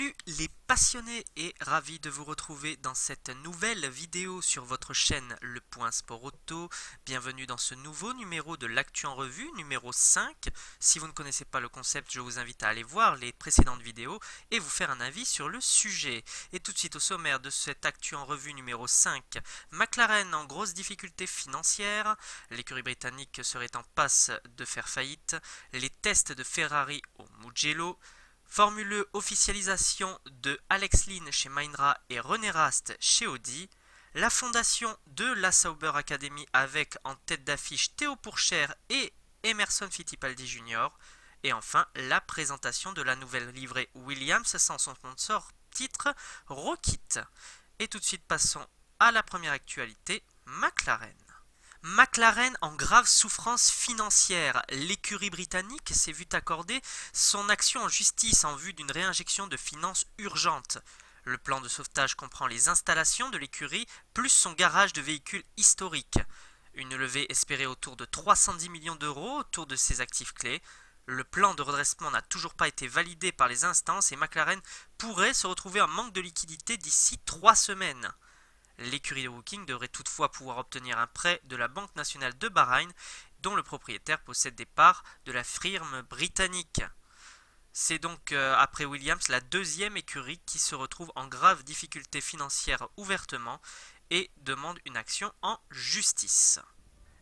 Salut les passionnés et ravi de vous retrouver dans cette nouvelle vidéo sur votre chaîne Le Point Sport Auto. Bienvenue dans ce nouveau numéro de l'Actu en Revue, numéro 5. Si vous ne connaissez pas le concept, je vous invite à aller voir les précédentes vidéos et vous faire un avis sur le sujet. Et tout de suite au sommaire de cette Actu en Revue numéro 5, McLaren en grosse difficulté financière, l'écurie britannique serait en passe de faire faillite, les tests de Ferrari au Mugello, Formule E officialisation de Alex Lynn chez Mindra et René Rast chez Audi, la fondation de la Sauber Academy avec en tête d'affiche Théo Pourchaire et Emerson Fittipaldi Jr. Et enfin la présentation de la nouvelle livrée Williams sans son sponsor titre Rockit. Et tout de suite passons à la première actualité, McLaren. McLaren en grave souffrance financière. L'écurie britannique s'est vue accorder son action en justice en vue d'une réinjection de finances urgente. Le plan de sauvetage comprend les installations de l'écurie plus son garage de véhicules historiques. Une levée espérée autour de 310 millions d'euros autour de ses actifs clés. Le plan de redressement n'a toujours pas été validé par les instances et McLaren pourrait se retrouver en manque de liquidité d'ici 3 semaines. L'écurie de Woking devrait toutefois pouvoir obtenir un prêt de la Banque nationale de Bahreïn, dont le propriétaire possède des parts de la firme britannique. C'est donc, après Williams, la deuxième écurie qui se retrouve en grave difficulté financière ouvertement et demande une action en justice.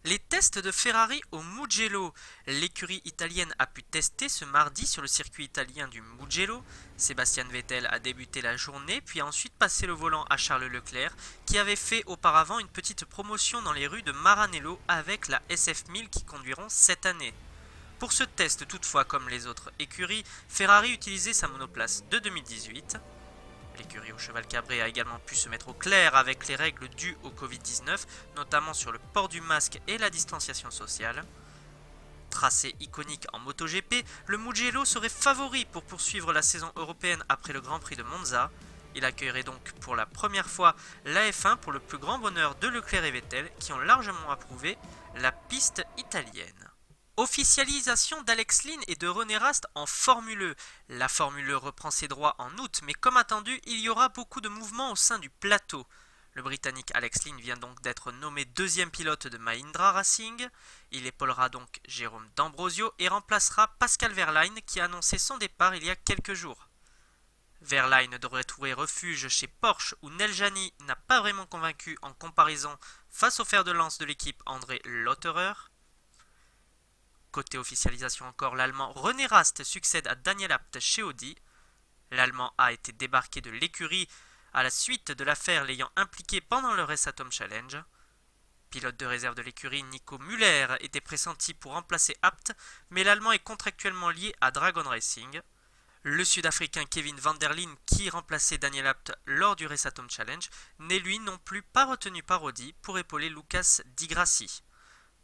Les tests de Ferrari au Mugello. L'écurie italienne a pu tester ce mardi sur le circuit italien du Mugello. Sébastien Vettel a débuté la journée puis a ensuite passé le volant à Charles Leclerc qui avait fait auparavant une petite promotion dans les rues de Maranello avec la SF1000 qui conduiront cette année. Pour ce test toutefois, comme les autres écuries, Ferrari utilisait sa monoplace de 2018. L'écurie au cheval cabré a également pu se mettre au clair avec les règles dues au Covid-19, notamment sur le port du masque et la distanciation sociale. Tracé iconique en MotoGP, le Mugello serait favori pour poursuivre la saison européenne après le Grand Prix de Monza. Il accueillerait donc pour la première fois la F1 pour le plus grand bonheur de Leclerc et Vettel qui ont largement approuvé la piste italienne. Officialisation d'Alex Lynn et de René Rast en Formule E. La Formule E reprend ses droits en août, mais comme attendu, il y aura beaucoup de mouvements au sein du plateau. Le Britannique Alex Lynn vient donc d'être nommé deuxième pilote de Mahindra Racing. Il épaulera donc Jérôme D'Ambrosio et remplacera Pascal Wehrlein qui a annoncé son départ il y a quelques jours. Wehrlein devrait trouver refuge chez Porsche où Neljani n'a pas vraiment convaincu en comparaison face au fer de lance de l'équipe André Lotterer. Côté officialisation encore, l'Allemand René Rast succède à Daniel Abt chez Audi. L'Allemand a été débarqué de l'écurie à la suite de l'affaire l'ayant impliqué pendant le Race Atom Challenge. Pilote de réserve de l'écurie, Nico Müller était pressenti pour remplacer Abt, mais l'Allemand est contractuellement lié à Dragon Racing. Le Sud-Africain Kevin van der Linde, qui remplaçait Daniel Abt lors du Race Atom Challenge, n'est lui non plus pas retenu par Audi pour épauler Lucas Di Grassi.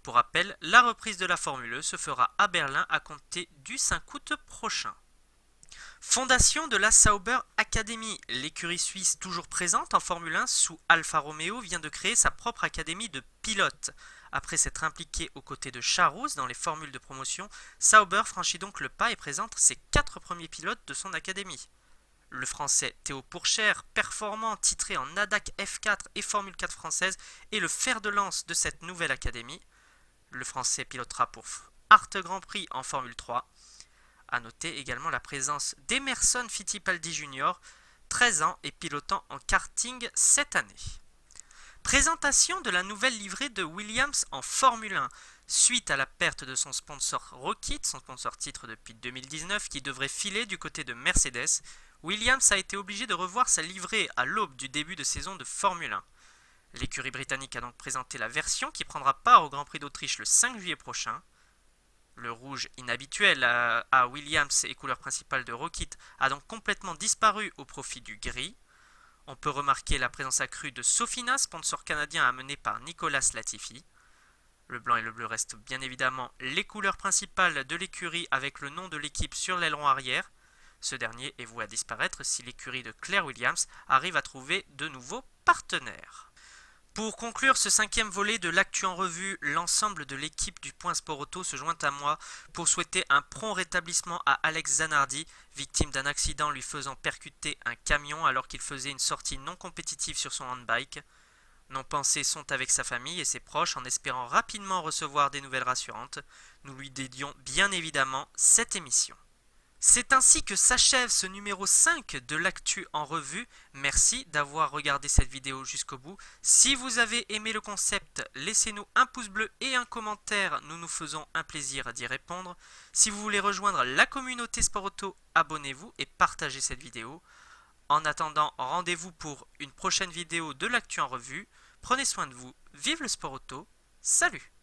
Pour rappel, la reprise de la Formule E se fera à Berlin à compter du 5 août prochain. Fondation de la Sauber Academy. L'écurie suisse toujours présente en Formule 1 sous Alfa Romeo vient de créer sa propre académie de pilotes. Après s'être impliquée aux côtés de Charus dans les formules de promotion, Sauber franchit donc le pas et présente ses 4 premiers pilotes de son académie. Le français Théo Pourchaire, performant, titré en ADAC F4 et Formule 4 française, est le fer de lance de cette nouvelle académie. Le français pilotera pour Art Grand Prix en Formule 3. A noter également la présence d'Emerson Fittipaldi Jr., 13 ans et pilotant en karting cette année. Présentation de la nouvelle livrée de Williams en Formule 1. Suite à la perte de son sponsor Rockit, son sponsor titre depuis 2019, qui devrait filer du côté de Mercedes, Williams a été obligé de revoir sa livrée à l'aube du début de saison de Formule 1. L'écurie britannique a donc présenté la version qui prendra part au Grand Prix d'Autriche le 5 juillet prochain. Le rouge inhabituel à Williams et couleur principale de Rockit a donc complètement disparu au profit du gris. On peut remarquer la présence accrue de Sofina, sponsor canadien amené par Nicolas Latifi. Le blanc et le bleu restent bien évidemment les couleurs principales de l'écurie avec le nom de l'équipe sur l'aileron arrière. Ce dernier est voué à disparaître si l'écurie de Claire Williams arrive à trouver de nouveaux partenaires. Pour conclure ce 5e volet de l'actu en revue, l'ensemble de l'équipe du Point Sport Auto se joint à moi pour souhaiter un prompt rétablissement à Alex Zanardi, victime d'un accident lui faisant percuter un camion alors qu'il faisait une sortie non compétitive sur son handbike. Nos pensées sont avec sa famille et ses proches en espérant rapidement recevoir des nouvelles rassurantes. Nous lui dédions bien évidemment cette émission. C'est ainsi que s'achève ce numéro 5 de l'actu en revue. Merci d'avoir regardé cette vidéo jusqu'au bout. Si vous avez aimé le concept, laissez-nous un pouce bleu et un commentaire, nous nous faisons un plaisir d'y répondre. Si vous voulez rejoindre la communauté Sport Auto, abonnez-vous et partagez cette vidéo. En attendant, rendez-vous pour une prochaine vidéo de l'actu en revue. Prenez soin de vous, vive le sport auto, salut!